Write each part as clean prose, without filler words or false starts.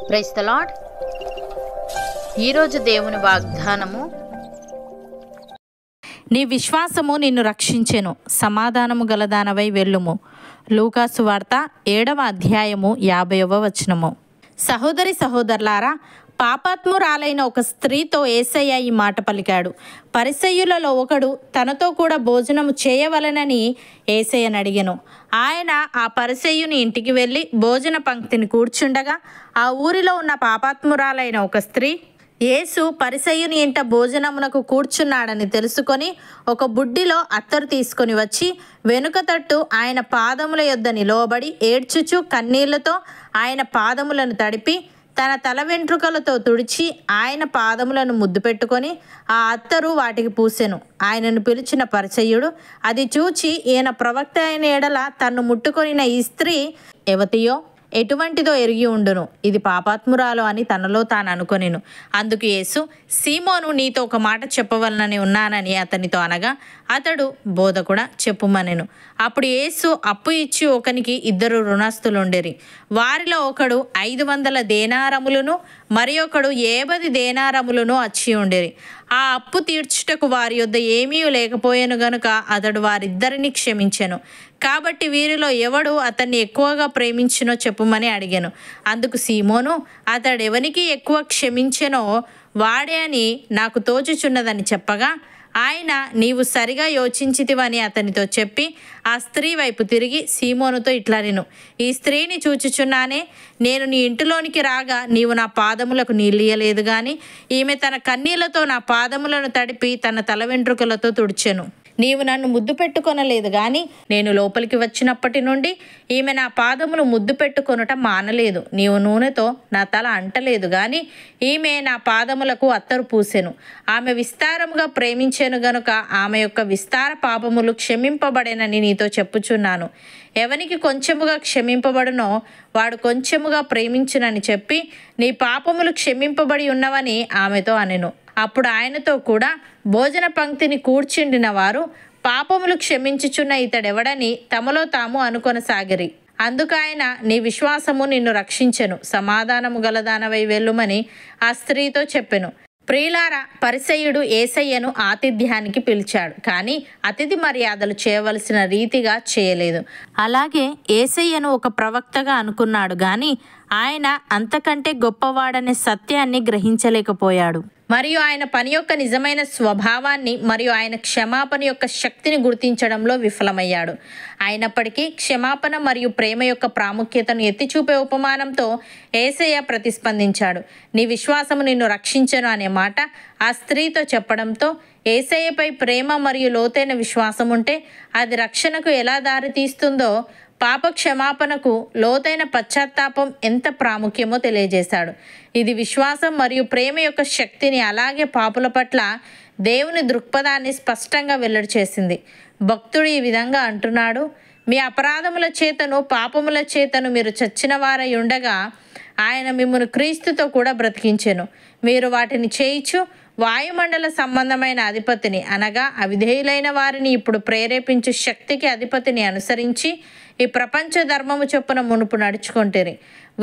Praise the lord. ఈరోజు దేవుని వాగ్దానము, నీ విశ్వాసము నిన్ను రక్షించెను, సమాధానము గలదానవై వెళ్ళుము. లూకాసు వార్త 7వ అధ్యాయము 50వ వచనము. సహోదరి సహోదరులారా, పాపాత్మురాలైన ఒక స్త్రీతో యేసయ్య ఈ మాట పలికాడు. పరిసయ్యులలో ఒకడు తనతో కూడా భోజనము చేయవలెనని యేసయ్యను అడిగెను. ఆయన ఆ పరిసయ్యుని ఇంటికి వెళ్ళి భోజన పంక్తిని కూర్చుండగా ఆ ఊరిలో ఉన్న పాపాత్మురాలైన ఒక స్త్రీ యేసు పరిసయ్యుని ఇంట భోజనమునకు కూర్చున్నాడని తెలుసుకొని ఒక బుడ్డిలో అత్తరు తీసుకొని వచ్చి వెనుక తట్టు ఆయన పాదముల యొద్ద నిలవబడి ఏడ్చుచు కన్నీళ్లతో ఆయన పాదములను తడిపి తన తల వెంట్రుకలతో తుడిచి ఆయన పాదములను ముద్దు పెట్టుకొని ఆ అత్తరు వాటికి పూసెను. ఆయనను పిలిచిన పరిసయ్యుడు అది చూచి, ఈయన ప్రవక్త అయిన ఎడల తన్ను ముట్టుకొనిన ఈ స్త్రీ ఎవతియో ఎటువంటిదో ఎరిగి ఉండును, ఇది పాపాత్మురాలు అని తనలో తాను అనుకొనెను. అందుకు యేసు, సీమోను, నీతో ఒక మాట చెప్పవలనని ఉన్నానని అతనితో అనగా అతడు, బోధకుడా, చెప్పుమనెను. అప్పుడు యేసు, అప్పు ఇచ్చి ఒకనికి 2 రుణస్థులుండిరి. వారిలో ఒకడు 500 దేనారములను మరి ఒకడు 50 దేనారములను అచ్చి ఉండిరి. ఆ అప్పు తీర్చుటకు వారి యొద్ద ఏమీ లేకపోయాను గనుక అతడు వారిద్దరిని క్షమించెను. కాబట్టి వీరిలో ఎవడు అతన్ని ఎక్కువగా ప్రేమించినో చెప్పుమని అడిగాను. అందుకు సీమోను, అతడెవనికి ఎక్కువ క్షమించెనో వాడే అని నాకు తోచుచున్నదని చెప్పగా ఆయన, నీవు సరిగా యోచించితివని అతనితో చెప్పి ఆ స్త్రీ వైపు తిరిగి సీమోనుతో ఇట్లనెను, ఈ స్త్రీని చూచుచున్నానే, నేను నీ ఇంటిలోనికి రాగా నీవు నా పాదములకు నీళ్ళియలేదు గాని ఈమె తన కన్నీళ్లతో నా పాదములను తడిపి తన తల వెంట్రుకలతో తుడిచెను. నీవు నన్ను ముద్దు పెట్టుకొనలేదు గాని నేను లోపలికి వచ్చినప్పటి నుండి ఈమె నా పాదములు ముద్దు పెట్టుకొనుట మానలేదు. నీవు నూనెతో నా తల అంటలేదు గాని ఈమె నా పాదములకు అత్తరు పూసెను. ఆమె విస్తారముగా ప్రేమించెను గనుక ఆమె యొక్క విస్తార పాపములు క్షమింపబడెనని నీతో చెప్పుచున్నాను. ఎవనికి కొంచెముగా క్షమింపబడునో వాడు కొంచెముగా ప్రేమించునని చెప్పి నీ పాపములు క్షమింపబడి ఉన్నవని ఆమెతో అనెను. అప్పుడు ఆయనతో కూడా భోజన పంక్తిని కూర్చుండిన వారు పాపములు క్షమించుచున్న ఇతడెవడని తమలో తాము అనుకొనసాగిరి. అందుకు ఆయన, నీ విశ్వాసము నిన్ను రక్షించెను, సమాధానము గలదానవై వెళ్ళుమని ఆ స్త్రీతో చెప్పెను. ప్రియులారా, పరిసయ్యుడు యేసయ్యను ఆతిథ్యానికి పిలిచాడు, కానీ అతిథి మర్యాదలు చేయవలసిన రీతిగా చేయలేదు. అలాగే యేసయ్యను ఒక ప్రవక్తగా అనుకున్నాడు గాని ఆయన అంతకంటే గొప్పవాడనే సత్యాన్ని గ్రహించలేకపోయాడు. మరియు ఆయన పని యొక్క నిజమైన స్వభావాన్ని మరియు ఆయన క్షమాపణ యొక్క శక్తిని గుర్తించడంలో విఫలమయ్యాడు. అయినప్పటికీ క్షమాపణ మరియు ప్రేమ యొక్క ప్రాముఖ్యతను ఎత్తిచూపే ఉపమానంతో యేసయ్య ప్రతిస్పందించాడు. నీ విశ్వాసము నిన్ను రక్షించెను అనే మాట ఆ స్త్రీతో చెప్పడంతో యేసయ్యపై ప్రేమ మరియు లోతైన విశ్వాసం ఉంటే అది రక్షణకు ఎలా దారితీస్తుందో, పాప క్షమాపణకు లోతైన పశ్చాత్తాపం ఎంత ప్రాముఖ్యమో తెలియజేశాడు. ఇది విశ్వాసం మరియు ప్రేమ యొక్క శక్తిని, అలాగే పాపుల పట్ల దేవుని దృక్పథాన్ని స్పష్టంగా వెల్లడి చేసింది. భక్తుడు ఈ విధంగా అంటున్నాడు, మీ అపరాధముల చేతను పాపముల చేతను మీరు చచ్చిన వారై ఉండగా ఆయన మిమ్మును క్రీస్తుతో కూడా బ్రతికించెను. మీరు వాటిని చేయిచు వాయుమండల సంబంధమైన అధిపతిని, అనగా అవిధేయులైన వారిని ఇప్పుడు ప్రేరేపించు శక్తికి అధిపతిని అనుసరించి ఈ ప్రపంచ ధర్మము చొప్పున మునుపు నడుచుకొంటిరి.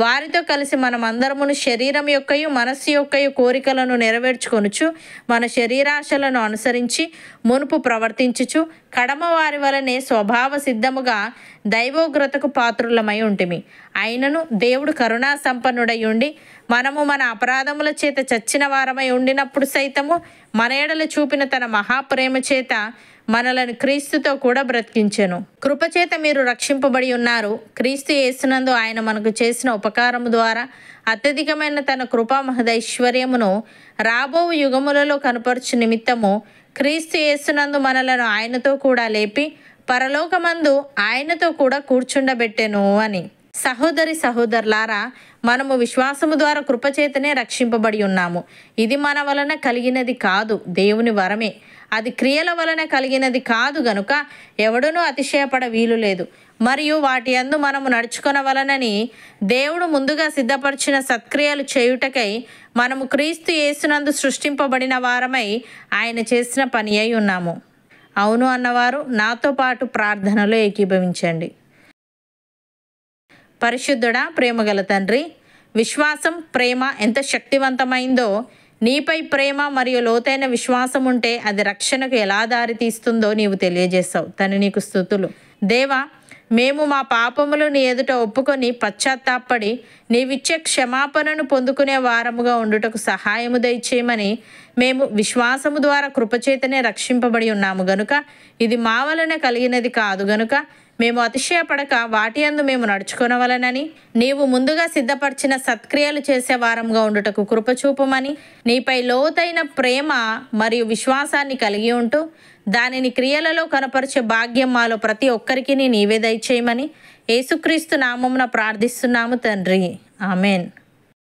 వారితో కలిసి మనమందరమును శరీరం యొక్కయు మనస్సు యొక్కయు కోరికలను నెరవేర్చుకొనుచు మన శరీరాశలను అనుసరించి మునుపు ప్రవర్తించుచు కడమ వారి వలనే స్వభావ సిద్ధముగా దైవోగ్రతకు పాత్రులమై ఉంటిమి. అయినను దేవుడు కరుణా సంపన్నుడై ఉండి మనము మన అపరాధముల చేత చచ్చిన వారమై ఉండినప్పుడు సైతము మన ఎడల చూపిన తన మహాప్రేమ చేత మనలను క్రీస్తుతో కూడా బ్రతికించెను. కృపచేత మీరు రక్షింపబడి ఉన్నారు. క్రీస్తు యేసునందు ఆయన మనకు చేసిన ఉపకారము ద్వారా అత్యధికమైన తన కృపా మహదైశ్వర్యమును రాబో యుగములలో కనపరచు నిమిత్తము క్రీస్తు యేసునందు మనలను ఆయనతో కూడా లేపి పరలోకమందు ఆయనతో కూడా కూర్చుండబెట్టెను అని. సహోదరి సహోదరులారా, మనము విశ్వాసము ద్వారా కృపచేతనే రక్షింపబడి ఉన్నాము. ఇది మన వలన కలిగినది కాదు, దేవుని వరమే. అది క్రియల వలన కలిగినది కాదు గనుక ఎవడునూ అతిశయపడ వీలు లేదు. మరియు వాటి యందు మనము నడుచుకొనవలనని దేవుడు ముందుగా సిద్ధపరిచిన సత్క్రియలు చేయుటకై మనము క్రీస్తు యేసునందు సృష్టింపబడిన వారమై ఆయన చేసిన పని అయి ఉన్నాము. అవును అన్నవారు నాతో పాటు ప్రార్థనలో ఏకీభవించండి. పరిశుద్ధుడా, ప్రేమగల తండ్రి, విశ్వాసం, ప్రేమ ఎంత శక్తివంతమైందో, నీపై ప్రేమ మరియు లోతైన విశ్వాసం ఉంటే అది రక్షణకు ఎలా దారితీస్తుందో నీవు తెలియజేశావు. తండ్రి నీకు స్తుతులు. దేవా, మేము మా పాపములు నీ ఎదుట ఒప్పుకొని పశ్చాత్తాపడి నీవిచ్చే క్షమాపణను పొందుకునే వారముగా ఉండుటకు సహాయము దయచేయమని మేము విశ్వాసము ద్వారా కృపచేతనే రక్షింపబడి ఉన్నాము గనుక ఇది మా వలన కలిగినది కాదు గనుక మేము అతిశయపడక వాటి యందు మేము నడుచుకొనవలనని, నీవు ముందుగా సిద్ధపరిచిన సత్క్రియలు చేసే వారంగా ఉండుటకు కృపచూపమని, నీపై లోతైన ప్రేమ మరియు విశ్వాసాన్ని కలిగి ఉంటూ దానిని క్రియలలో కనపరిచే భాగ్యం మాలో ప్రతి ఒక్కరికి నీవే దయచేయమని యేసుక్రీస్తు నామమున ప్రార్థిస్తున్నాము తండ్రి. ఆమెన్.